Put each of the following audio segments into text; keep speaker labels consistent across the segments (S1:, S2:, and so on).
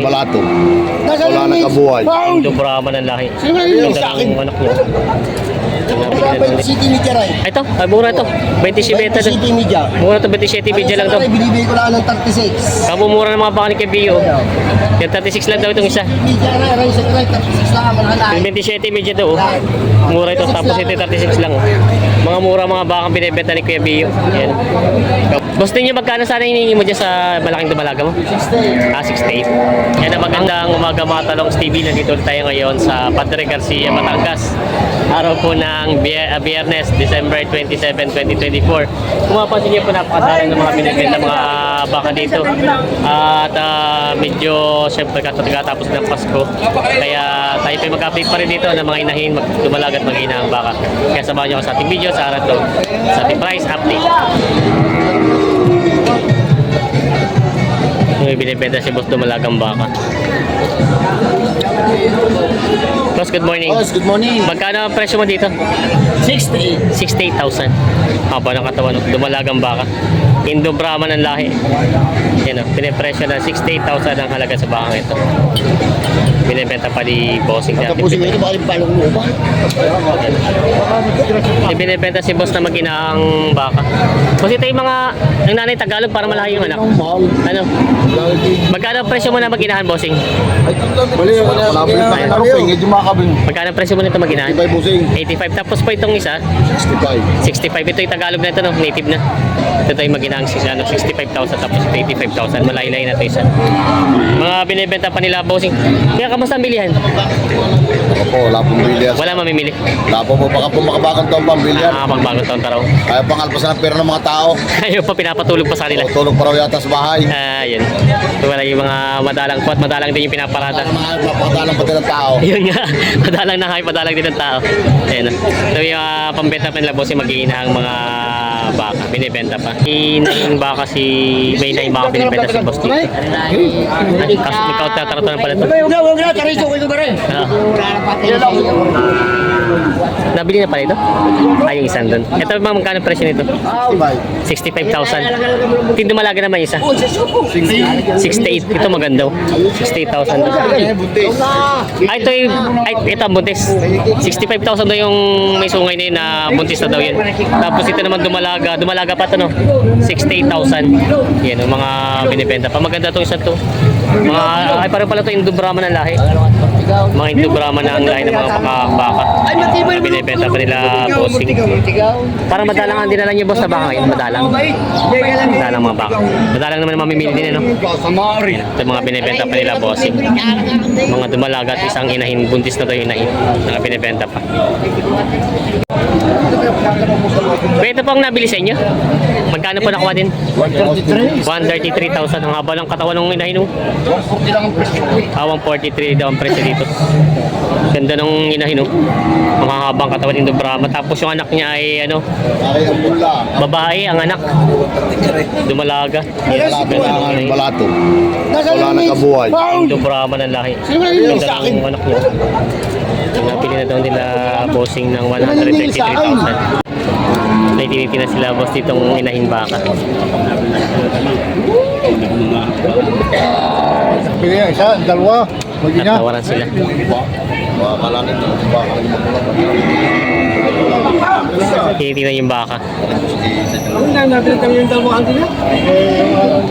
S1: ng balato. Wala nang kabuhay.
S2: Indo Brahman ng lahi. Ganda ng anak niya.
S3: City Media Rai.
S2: Ito, ay mura ito. 27 ito.
S3: City Media.
S2: Mura ito, 27 media lang ito.
S3: Binibigay ko lang ng 36.
S2: Kamumura ng mga baka ni Kebio. Yung 36 lang daw itong isa.
S3: Media Rai, Rai sa Rai, 36 lang ang mga
S2: Yung 27 media daw. Mura ito, tapos ito 36 lang. Mga mura mga bakang binibenta ni Kuya Bio. Yan. Gusto niyo magkano sana hinihingi mo dyan sa malaking dumalaga mo? 68. Yan ang magandang umaga mga talong TV. Nandito tayo ngayon sa Padre Garcia, Batangas. Araw po ng Biyernes, December 27, 2024. Kung mapansin niyo po, napakadami ng mga binibenta mga baka dito. At medyo siyempre katapos ng Pasko. Kaya tayo po mag-update pa rin dito ng mga inahin, dumalag at mag-ina ang baka. Kaya samahan niyo ako sa ating video sa araw to, sa ating price update. Yung binibenta si Boss Dumalagang baka. Boss, good morning.
S3: Boss, good morning.
S2: Magkano ang presyo mo dito?
S3: 68.
S2: 68,000. Haba ng katawan, dumalagang baka. Indo Brahman ng lahi. Yan o, pinipresyo na 68,000 ang halaga sa bakang ito. Binibenta pa di bossing natin.
S3: Tapusin ko ito, baka yung palong mo ba?
S2: Binibenta si boss na mag-inaang baka. Kasi ito yung mga, ang nanay Tagalog para malayo yung anak. Ano? Magkano ang presyo mo na mag-inahan, bossing?
S1: Mali ako na. Ano pa, ingay dumakabing.
S2: Magkano ang presyo mo nito mag-inahan?
S1: 85 busing.
S2: 85. Tapos po itong isa,
S1: 65.
S2: 65. Ito yung Tagalog na ito, no? Native na. Ito yung mag-inaang 65,000 tapos ito 85,000. Malay-lay na ito isa. Mga binibenta pa nila, bossing. Kaya kamusta ang bilihan?
S1: Ako po, wala pong bilyas.
S2: Wala mamimili.
S1: Wala po baka po makabagang taong pambilyan.
S2: Pagbagong taon taraw.
S1: Kaya pang alpasan ng pera ng mga tao.
S2: Ayaw pa pinapatulog pa sa kanila.
S1: Tulog pa raw yata sa bahay.
S2: Yun. So, wala yung mga madalang po at madalang din yung pinaparada.
S1: Para mga napakadalang pati ng tao.
S2: Yun nga, madalang na kayo, madalang din ng tao. Ayan. So yung pambenta pa nila boss yung mag-iinahang mga baka, binibenta pa. Yung baka si, may na yung baka binibenta si boss dito. Kaso may kauta-taratunan pala ito.
S3: Huwag na, tariso ko ito ba rin?
S2: Nabili na pala ito? Yung isang doon. Ito ba magkano presyo nito? 65,000. Hindi dumalaga naman isa. 68. Ito maganda. 68,000 doon. Ito ang buntis. 65,000 daw yung may sungay na yun na buntis na daw yun. Tapos ito naman dumalaga pa ito no. 68,000. Yan yung mga binibenta pa. Maganda itong isa to. Parang pala ito Indo Brahman ng lahi. Mga Indo Brahman na ang lahi ng mga baka. Binibenta pa nila bossing. Para madalang ang dinala niyo boss na baka ngayon. Madalang mga baka. Madalang naman mamimili din ano. Ito mga binibenta pa nila bossing. Mga dumalaga at isang inahin. Buntis na daw yung inahin. Mga binibenta pa. Pero ito po ang nabili sa inyo? Magkano po nakuha din? 133,000. Ang haba ng katawan ng inahin. 143 daw ang presyo dito. Ganda ng inahin. Mga habang katawan Indo Brahman. Tapos yung anak niya ay ano? Babae ang anak. Dumalaga.
S1: Kailangan ng balato. Wala nang kabuhay.
S2: Indo Brahman ang lahi. Ganda ng anak niya. Napili na daw nila bossing ng 133,000. May tinitina sila boss ditong inahin baka.
S1: Pili yan, isa, dalawa.
S2: Natawaran sila. Tinitina yung baka.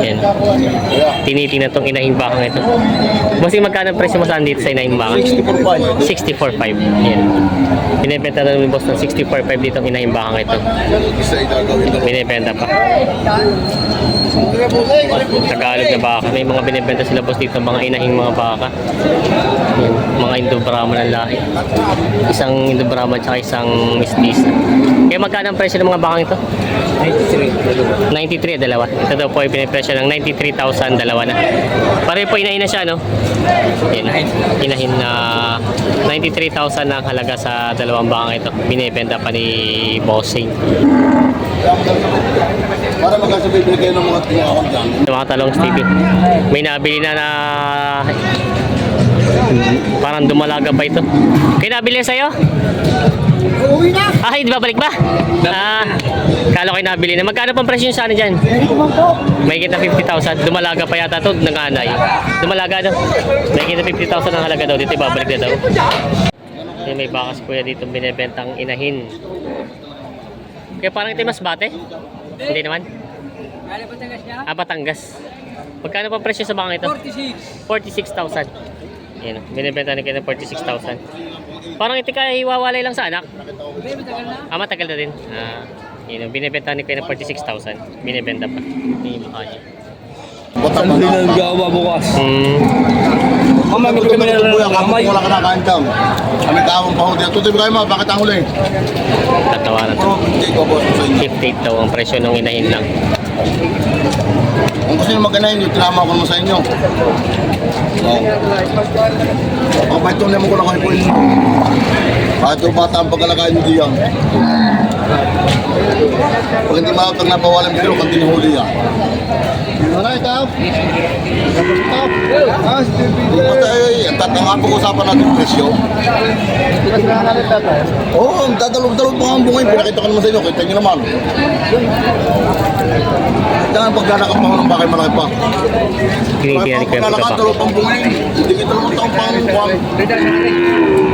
S2: Yan. Tinitina itong inahing baka ito. Bossing, magkano ang presyo mo saan dito sa inahing baka? 64.5. Yan. Binibenta na namin boss ng 64.5 dito ang inahing baka ito. Binibenta pa. Tagalog na baka. May mga binibenta sila boss dito, mga inahing mga baka. Yan. Mga Indo Brahman ang lahi. Isang Indo Brahman at isang Mistis. Kaya magkano ang presyo ng mga bakang ito? 93 dalawa. Ito daw po ay pinipresyo ng 93,000 dalawa na. Pare po inahin na siya no? Yan. Inahin na 93,000 ang halaga sa dalawang bakang ito. Binibenta pa ni bossing.
S1: Para magkasabay binigay ng mga tinakon dyan.
S2: Sa mga talong TV. May nabili na parang dumalaga pa ito. Kaya nabili na sa'yo?
S3: Uuwi na.
S2: Ah, hindi babalik ba? Kala ko yung nabili na. Magkano pang presyo sa ano dyan? May kita 50,000. Dumalaga pa yata to, nanganay. Dumalaga daw. May kita 50,000 ang halaga daw. Dito babalik na daw. May bakas kuya dito binibentang inahin. Kaya parang ito yung masbate? Hindi naman? Batangas. Magkano pa presyo sa bakang ito? 46,000. Yan, binibenta na kayo ng 46,000. Parang ito ka iwawalay lang sa anak? Matagal na din. Yun, binibenta na kayo ng 46,000. Binibenta pa. Yung mukha niya.
S1: Saan pinagawa bukas? Mamay, ito na yung kamay. Wala ka nakakaantam. Kami tawang pahudi. Tutoy kayo mga, bakit ang huli?
S2: Tatawaran to. 58 daw ang presyo ng inahin lang.
S1: Kung gusto nyo mag-anahin nyo, tinama ko naman sa inyo. Kapag ito naman ko na kayo po yun. Kahit yung bata ang pagkalakain nyo diyan. Pag hindi makakag napawalan pero kung tinuhuli yan. Ano ito? Ang tatang pag-usapan natin yung presyo. Oo, ang dadalog-dalog pa ang bungay. Pinakita ko naman sa inyo, kita nyo naman. Kailangan paglalakap pa ko ng bakay malaki pa.
S2: Kinikinig kayo
S1: paglalakap,
S2: pagkabak.
S1: dalawang bungay. Hindi kita naman taong pangkuhan.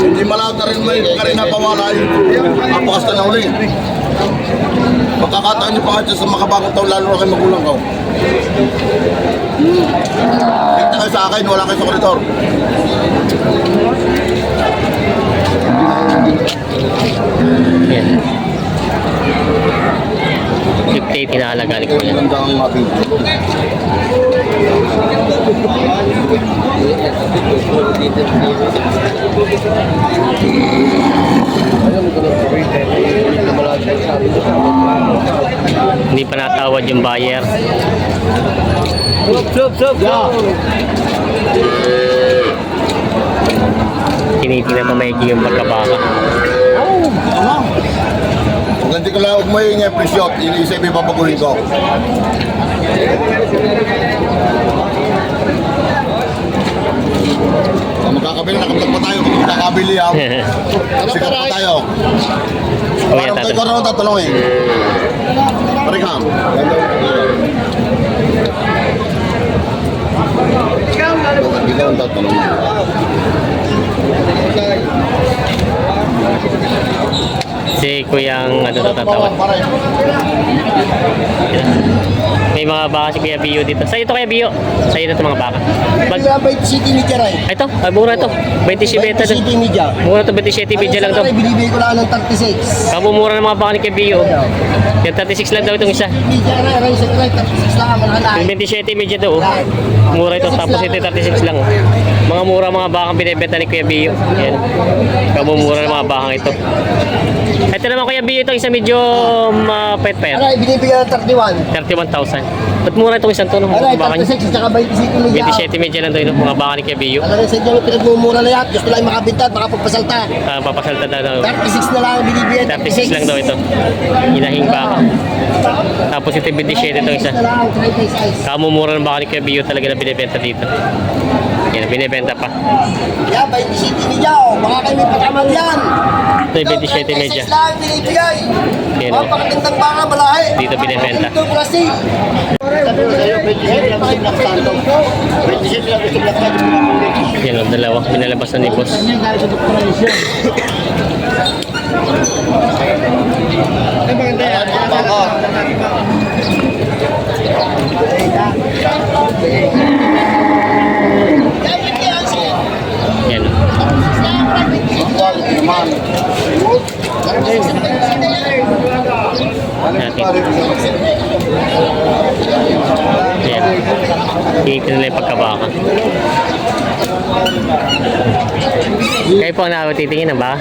S1: Hindi malawag na rin may karin na pawalay. Napakasta na uli. Pagkakataan nyo pa nga dyan sa makabagong taon, lalo na kayo magulang ko. Kita kayo sa akin, wala kayo sa koridor.
S2: Yan. 58 inahalaga ni Kuya.
S1: Ganda ang ating.
S2: Hindi pa natawad yung buyer. Tinitingnan pa maigi yung pagkabaka.
S1: Ano? Kung hindi ko lang may nga presyo, isa ipapaguhin ko. Magkakabili, nakablog pa tayo. Kung magkakabili ha. Sikat pa tayo.
S2: Kuya,
S1: Parang tayo ko na tatanungin. Parikam. Hindi ko tatanungin.
S2: Si Kuyang ano natatawad. May mga baka si Kuya Bio dito. Sa'yo ito Kuya Bio. Sa'yo na ito mga baka.
S3: Bay City Media rin.
S2: Ito, mura ito. 27
S3: Bay
S2: ito.
S3: City Media.
S2: Mura ito, 27 video lang ito.
S3: Binibigay ko lang ng 36.
S2: Kamumura ng mga baka ni Kuya Bio. Yung 36 lang daw itong isa.
S3: Media rin sa right 36 lang wala na.
S2: Yung 27 medyo daw. Mura ito, tapos ito 36 lang. Mga mura mga bakang binibenta ni Kuya Bio. Yan. Kamumura ng mga bakang ito. Ito naman Kuya Bio, ito isa medyo mapet-pet.
S3: Aray, binibigyan ng 31.
S2: 31,000. Ba't mura itong isang to?
S3: Aray,
S2: Baka niya?
S3: 36 at saka Bay City Media.
S2: 27 medyo lang daw yung mga baka ni Kuya Bio.
S3: Aray, sa inyo pinagmumura na yan. Gusto lang makabinta at makapagpasalta.
S2: Papasalta na daw.
S3: 36 na lang ang binibigyan.
S2: 36 lang daw ito. Inahing baka. Tapos ito 27 itong isa.
S3: na lang, 36 size.
S2: Kamumura ng baka ni Kuya Bio talaga na binibenta dito. Yan, binibenta pa.
S3: Yan, Bay City Media. Oh. Baka kayo may pataman yan.
S2: Ito yung 27 medya.
S3: 36 lang binibigay.
S2: Yan,
S3: Mga
S2: oh.
S3: pakatindang baka malahi.
S2: Dito binibenta.
S3: Dito plastic. Sabi ko sa'yo, 27 lang gusto black santo. 27 lang gusto black santo.
S2: Yan o, dalawa. Pinalabas na ni boss.
S3: Ay, maganda yan.
S2: Yan. Natin. Yan. Hihigit nila yung pagkabaka. Kayo po ang nakatitingin na ba?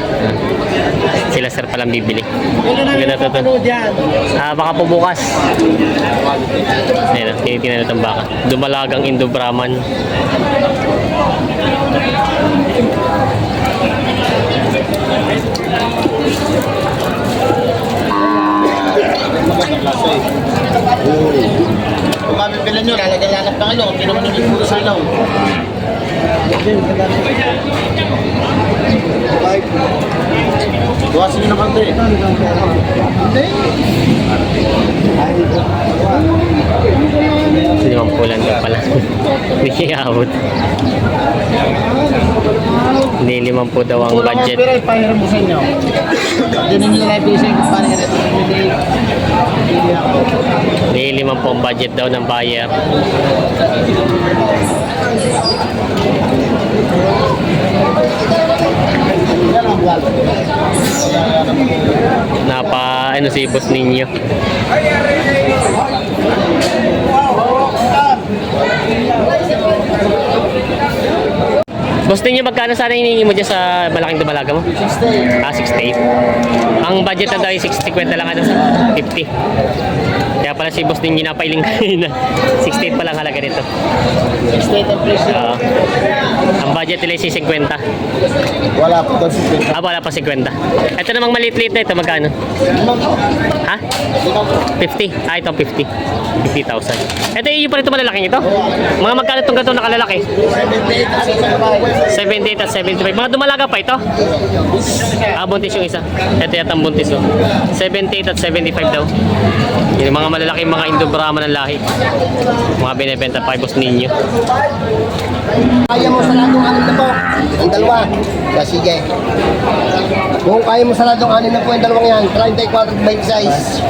S2: Sila sir palang bibili. Maganda to to. Baka po bukas. Ayan, tinitingnan na itong baka. Dumalagang Indo-Brahman.
S1: Kung mabibilan nyo, lalagyan-lalap ng ano, hindi naman naging puro sa ilaw. Tuwasin nyo na kante.
S2: Limang pulan daw pala. Hindi kaya abot. Hindi 50 daw ang budget.
S3: Pero ipahiram mo sa inyo. Doon nyo na ipising kung paano ganito.
S2: Hindi 50 ang budget daw ng buyer. Napa ano si boss ninyo. Boss ninyo, magkano sana hinihingi mo dyan sa malaking dubalaga mo? 68. Ang budget na daw ay 60 lang, ano? 50. Kaya pala si boss ninyo napailing kanina. 68 pa lang halaga nito.
S3: State of place.
S2: Ang budget nila ay 50.
S1: Wala po doon si
S2: Wala pa 50. Ito namang maliit-liit na ito, magkano? Ha? 50. Ito 50. 50,000. Ito yung pa rin ito malalaking ito. Mga magkano itong ganito nakalalaki? 78 at 75. Mga dumalaga pa ito? Buntis yung isa. Ito yata ang buntis. 78 at 75 daw. Yung mga malalaki mga Indo-Brahma ng lahi. Mga binibenta pa boss ninyo.
S3: Kaya mo saladong anin na po. Ang dalawa. Sige. Kung kaya mo saladong anin na po yung dalawang yan. 34 by size.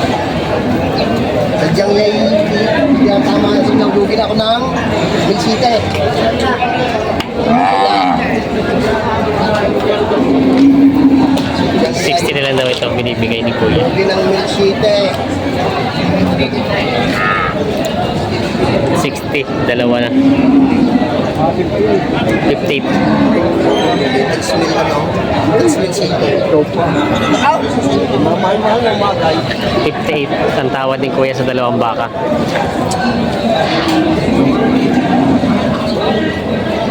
S3: Sadyang yung tama na silang lugin ako ng milsite.
S2: 60 na lang daw ito binibigay ni Kuya.
S3: Lugin ng milsite.
S2: 60, dalawa na. 58.
S3: That's mil ano? That's milsite.
S2: 58. Ang tawad ni Kuya sa dalawang baka.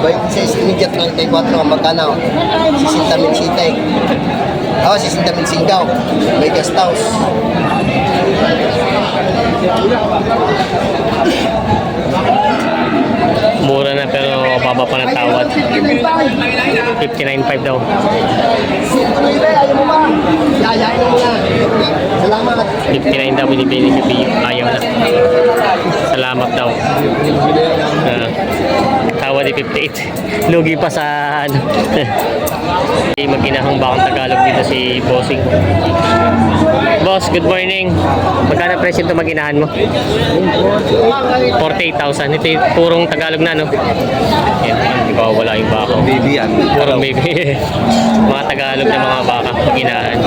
S3: By size immediate 34 magkano? 60 milsite. 60 milsinggaw. May guest house.
S2: Mura na pero baba pa ng tawad. 59.5 daw.
S3: Ayaw mo ba? Yayain mo na. Salamat.
S2: 59 daw binibili ni Pio. Ayaw na. Salamat daw. Tawad ni 58. Lugi pa sa ano. Magkinahang bakang Tagalog dito si Bossing. Boss, good morning. Magkano presyo ito maginahan mo? 48,000. Ito yung purong Tagalog na, no? Yan, hindi ko wala yung baka.
S1: Baby yan.
S2: Purong baby. Mga Tagalog na mga baka maginahan.